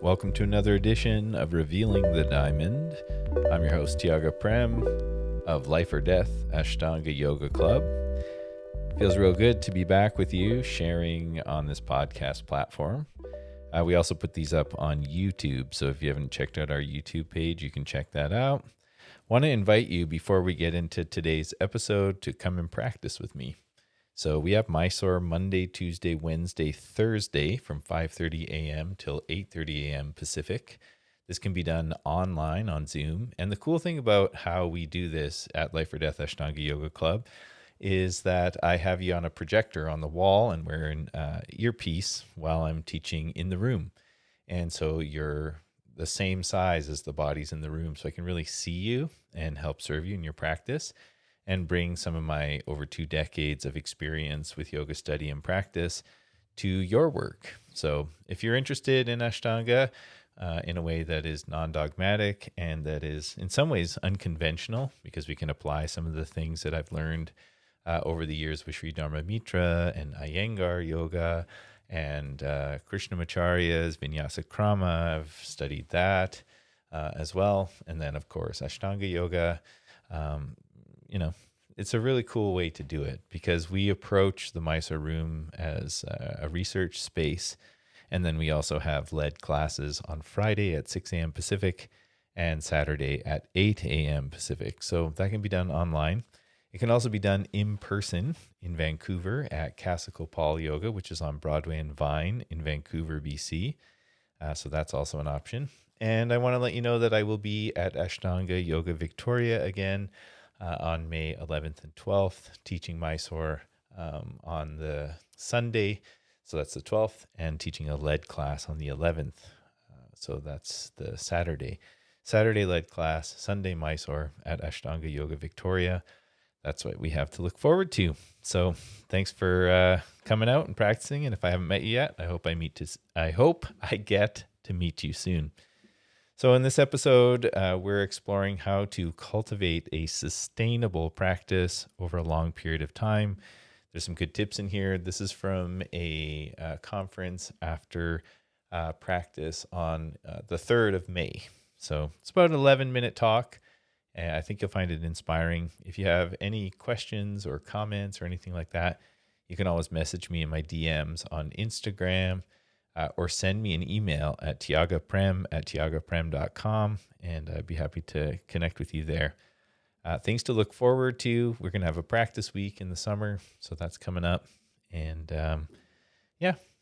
Welcome to another edition of Revealing the Diamond. I'm your host, Tiaga Prem of Life or Death Ashtanga Yoga Club. Feels real good to be back with you, sharing on this podcast platform. We also put these up on YouTube, so if you haven't checked out our YouTube page, you can check that out. Want to invite you, before we get into today's episode, to come and practice with me. So we have Mysore Monday, Tuesday, Wednesday, Thursday from 5:30 a.m. till 8:30 a.m. Pacific. This can be done online on Zoom. And the cool thing about how we do this at Life or Death Ashtanga Yoga Club is that I have you on a projector on the wall and we're in earpiece while I'm teaching in the room. And so you're the same size as the bodies in the room. So I can really see you and help serve you in your practice and bring some of my over 2 decades of experience with yoga study and practice to your work. So if you're interested in Ashtanga in a way that is non-dogmatic and that is in some ways unconventional, because we can apply some of the things that I've learned over the years with Sri Dharma Mitra and Iyengar Yoga and Krishnamacharya's Vinyasa Krama. I've studied that as well. And then, of course, Ashtanga Yoga. It's a really cool way to do it because we approach the Mysore room as a research space. And then we also have LED classes on Friday at 6 a.m. Pacific and Saturday at 8 a.m. Pacific. So that can be done online. It can also be done in person in Vancouver at Casa Kopal Yoga, which is on Broadway and Vine in Vancouver, BC. So that's also an option. And I want to let you know that I will be at Ashtanga Yoga Victoria again on May 11th and 12th, teaching Mysore on the Sunday, so that's the 12th, and teaching a LED class on the 11th, so that's the Saturday LED class, Sunday Mysore at Ashtanga Yoga Victoria. That's what we have to look forward to. So thanks for coming out and practicing, and if I haven't met you yet, I hope I get to meet you soon. So in this episode, we're exploring how to cultivate a sustainable practice over a long period of time. There's some good tips in here. This is from a conference after practice on the 3rd of May. So it's about an 11-minute talk, and I think you'll find it inspiring. If you have any questions or comments or anything like that, you can always message me in my DMs on Instagram, or send me an email at tiagaprem@tiagaprem.com, and I'd be happy to connect with you there. Things to look forward to. We're going to have a practice week in the summer, so that's coming up. And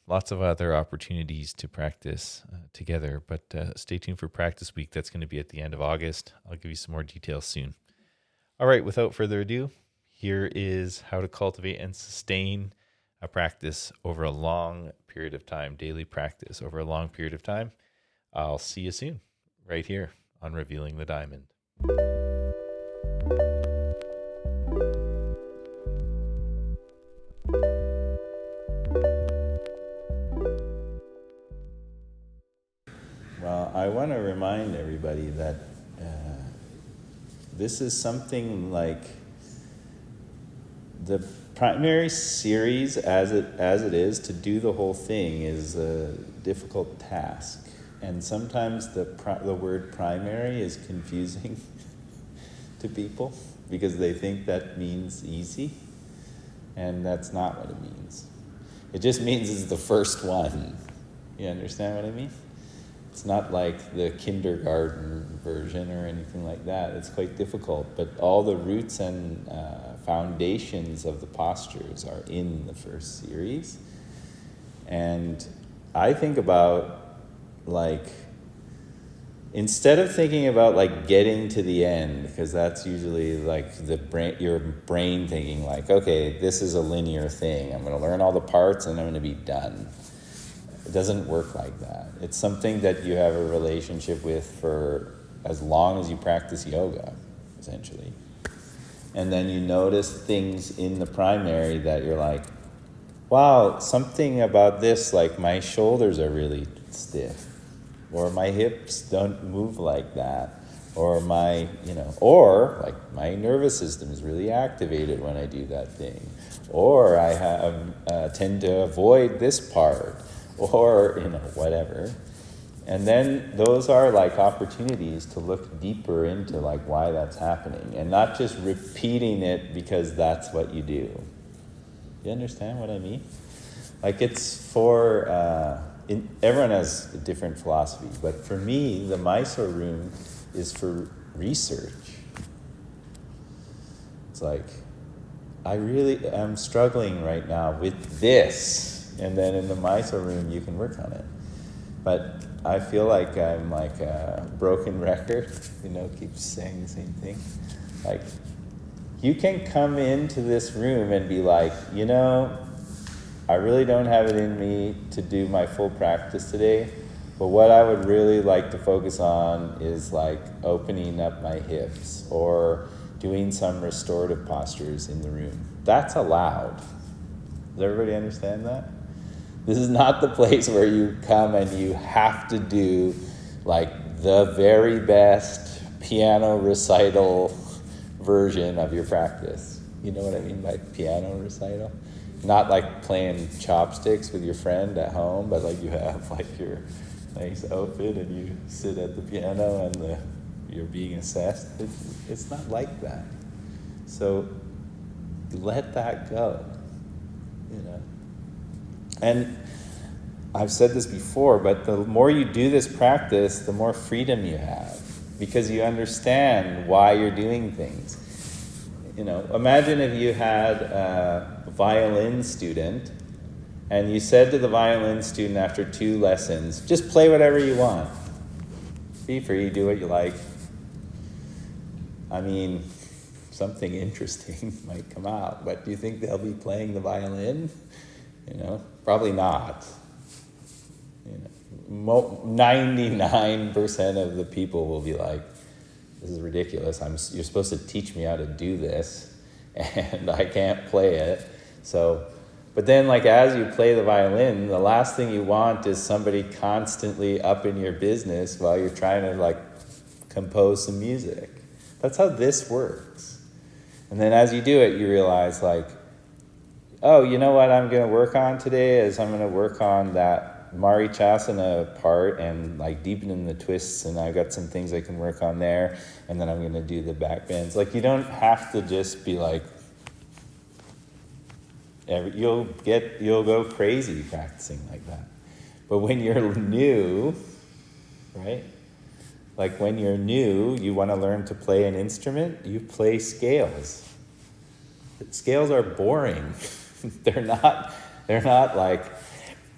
lots of other opportunities to practice together. But stay tuned for practice week. That's going to be at the end of August. I'll give you some more details soon. All right, without further ado, here is how to cultivate and sustain a practice over a long period of time, daily practice over a long period of time. I'll see you soon, right here on Revealing the Diamond. Well, I want to remind everybody that this is something like the primary series as it is. To do the whole thing is a difficult task, and sometimes the word primary is confusing to people because they think that means easy, and that's not what it means. It just means it's the first one. You understand what I mean? It's not like the kindergarten version or anything like that. It's quite difficult, but all the roots and foundations of the postures are in the first series. And I think about, instead of thinking about getting to the end, because that's usually your brain thinking okay, this is a linear thing. I'm going to learn all the parts and I'm going to be done. It doesn't work like that. It's something that you have a relationship with for as long as you practice yoga, essentially. And then you notice things in the primary that you're like, wow, something about this, my shoulders are really stiff, or my hips don't move like that, or my nervous system is really activated when I do that thing, or I tend to avoid this part, or whatever. And then those are like opportunities to look deeper into like why that's happening, and not just repeating it because that's what you do. You understand what I mean? Like it's for, everyone has a different philosophy, but for me, the Mysore room is for research. It's like, I really am struggling right now with this, and then in the Mysore room you can work on it. But I feel like I'm like a broken record, keep saying the same thing. Like, you can come into this room and be like, I really don't have it in me to do my full practice today, but what I would really like to focus on is like opening up my hips or doing some restorative postures in the room. That's allowed. Does everybody understand that? This is not the place where you come and you have to do like the very best piano recital version of your practice. You know what I mean by piano recital? Not like playing chopsticks with your friend at home, but like you have like your nice outfit and you sit at the piano and you're being assessed. It's not like that. So let that go, And I've said this before, but the more you do this practice, the more freedom you have, because you understand why you're doing things. Imagine if you had a violin student and you said to the violin student after 2 lessons, just play whatever you want. Be free, do what you like. I mean, something interesting might come out, but do you think they'll be playing the violin? Probably not. 99% of the people will be like, this is ridiculous. You're supposed to teach me how to do this, and I can't play it. But then like as you play the violin, the last thing you want is somebody constantly up in your business while you're trying to like compose some music. That's how this works. And then as you do it, you realize like, oh, you know what I'm going to work on today is I'm going to work on that Marichasana part and like deepening the twists, and I've got some things I can work on there, and then I'm going to do the back bends. Like you don't have to just be like, you'll go crazy practicing like that. But when you're new, right? Like when you're new, you want to learn to play an instrument, you play scales. Scales are boring. They're not like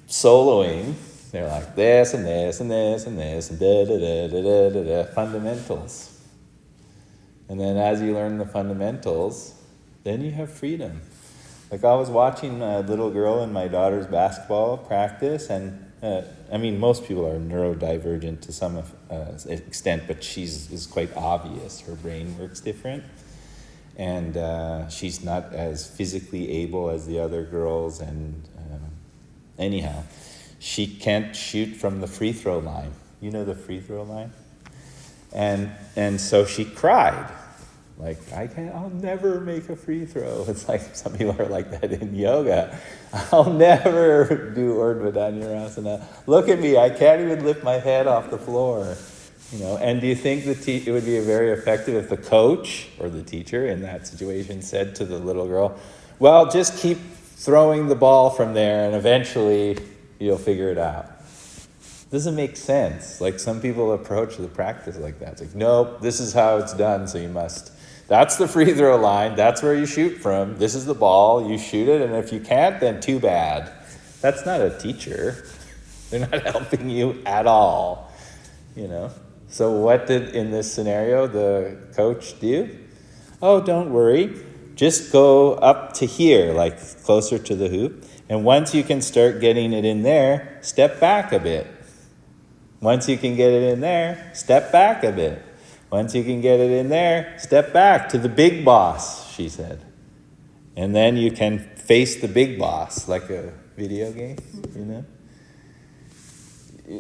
soloing. They're like this and this and this and this and da da da da da da da, fundamentals. And then as you learn the fundamentals, then you have freedom. Like I was watching a little girl in my daughter's basketball practice, and most people are neurodivergent to some extent, but is quite obvious. Her brain works different. And she's not as physically able as the other girls, and anyhow, she can't shoot from the free throw line. You know the free throw line? And so she cried. Like, I'll never make a free throw. It's like some people are like that in yoga. I'll never do Urdhva Dhanurasana. Look at me, I can't even lift my head off the floor. And do you think it would be very effective if the coach or the teacher in that situation said to the little girl, well, just keep throwing the ball from there and eventually you'll figure it out? Doesn't make sense. Like some people approach the practice like that. It's like, nope, this is how it's done, so you must. That's the free throw line. That's where you shoot from. This is the ball. You shoot it, and if you can't, then too bad. That's not a teacher. They're not helping you at all, So what did, in this scenario, the coach do? Oh, don't worry. Just go up to here, like closer to the hoop. And once you can start getting it in there, step back a bit. Once you can get it in there, step back a bit. Once you can get it in there, step back to the big boss, she said. And then you can face the big boss, like a video game,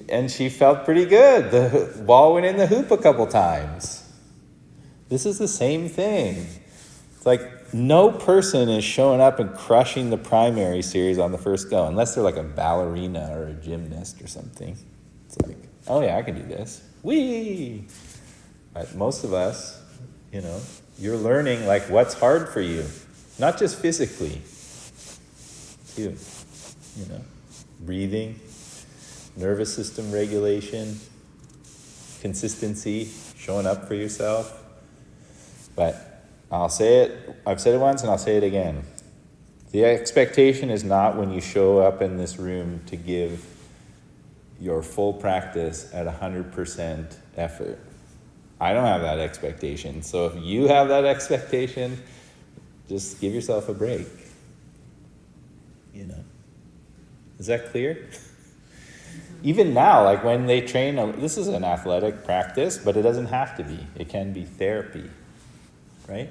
And she felt pretty good. The ball went in the hoop a couple times. This is the same thing. It's like no person is showing up and crushing the primary series on the first go, unless they're like a ballerina or a gymnast or something. It's like, Oh yeah, I can do this. Whee! But most of us, you're learning like what's hard for you, not just physically, too. Breathing, nervous system regulation, consistency, showing up for yourself. But I've said it once and I'll say it again. The expectation is not when you show up in this room to give your full practice at 100% effort. I don't have that expectation. So if you have that expectation, just give yourself a break. Is that clear? Even now, like when they train, this is an athletic practice, but it doesn't have to be. It can be therapy, right?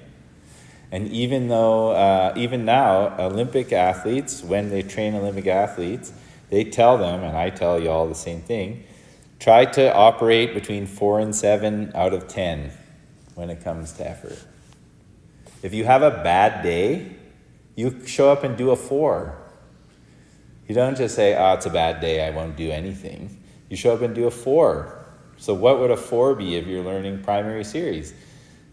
And even now, Olympic athletes, when they train Olympic athletes, they tell them, and I tell you all the same thing, try to operate between 4 and 7 out of 10 when it comes to effort. If you have a bad day, you show up and do a 4. You don't just say, it's a bad day, I won't do anything. You show up and do a 4. So what would a 4 be if you're learning primary series?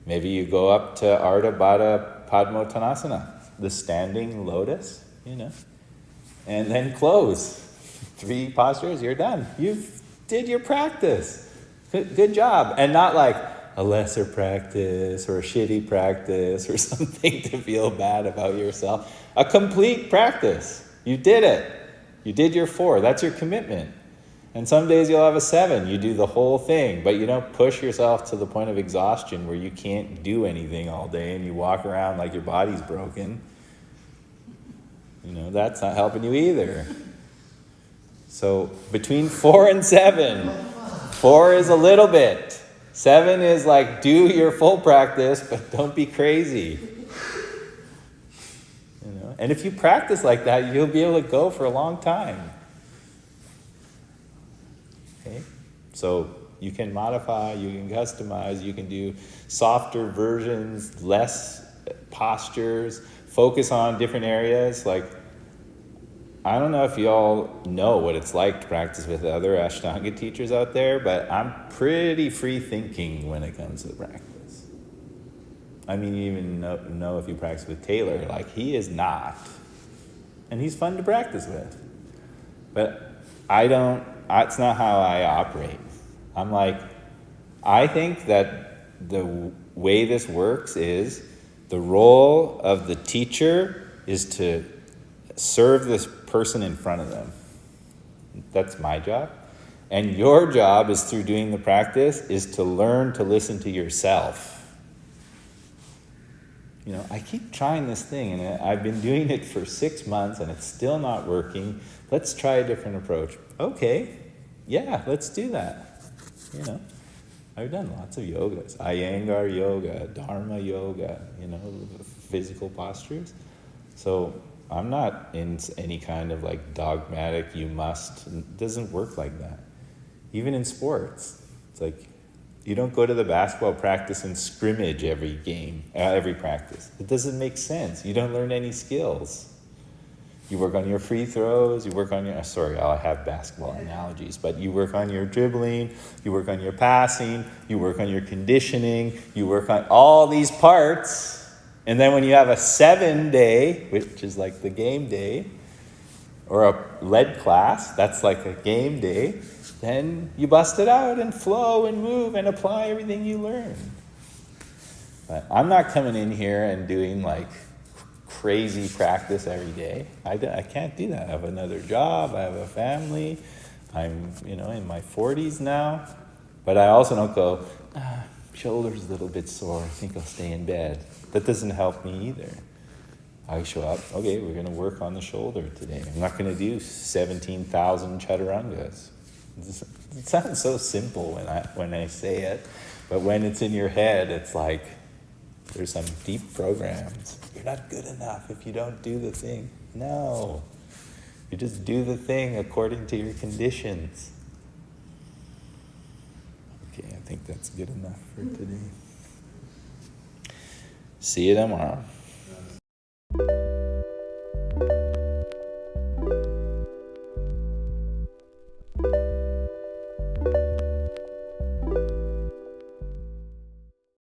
Maybe you go up to Ardha Baddha Padmottanasana, the standing lotus, and then close. 3 postures, you're done. You did your practice. Good job. And not like a lesser practice or a shitty practice or something to feel bad about yourself. A complete practice. You did it. You did your 4. That's your commitment. And some days you'll have a 7. You do the whole thing, but you don't push yourself to the point of exhaustion where you can't do anything all day and you walk around like your body's broken. That's not helping you either. So between 4 and 7, 4 is a little bit. 7 is like, do your full practice, but don't be crazy. And if you practice like that, you'll be able to go for a long time. Okay? So you can modify, you can customize, you can do softer versions, less postures, focus on different areas. Like, I don't know if y'all know what it's like to practice with other Ashtanga teachers out there, but I'm pretty free thinking when it comes to the practice. I mean, you even know if you practice with Taylor, like he is not. And he's fun to practice with. But it's not how I operate. I'm like, I think that the way this works is the role of the teacher is to serve this person in front of them. That's my job. And your job is through doing the practice is to learn to listen to yourself. I keep trying this thing, and I've been doing it for 6 months, and it's still not working. Let's try a different approach. Okay, yeah, let's do that. I've done lots of yogas, Iyengar yoga, Dharma yoga, physical postures. So I'm not in any kind of like dogmatic, you must. It doesn't work like that. Even in sports, it's like, you don't go to the basketball practice and scrimmage every practice. It doesn't make sense. You don't learn any skills. You work on your free throws, you work on I have basketball analogies, but you work on your dribbling, you work on your passing, you work on your conditioning, you work on all these parts, and then when you have a 7-day, which is like the game day, or a lead class, that's like a game day, then you bust it out and flow and move and apply everything you learn. But I'm not coming in here and doing like crazy practice every day. I can't do that. I have another job. I have a family. I'm, in my 40s now. But I also don't go, shoulder's a little bit sore. I think I'll stay in bed. That doesn't help me either. I show up, okay, we're going to work on the shoulder today. I'm not going to do 17,000 chaturangas. It sounds so simple when I say it, but when it's in your head, it's like there's some deep programs. You're not good enough if you don't do the thing. No, you just do the thing according to your conditions. Okay, I think that's good enough for today. See you tomorrow.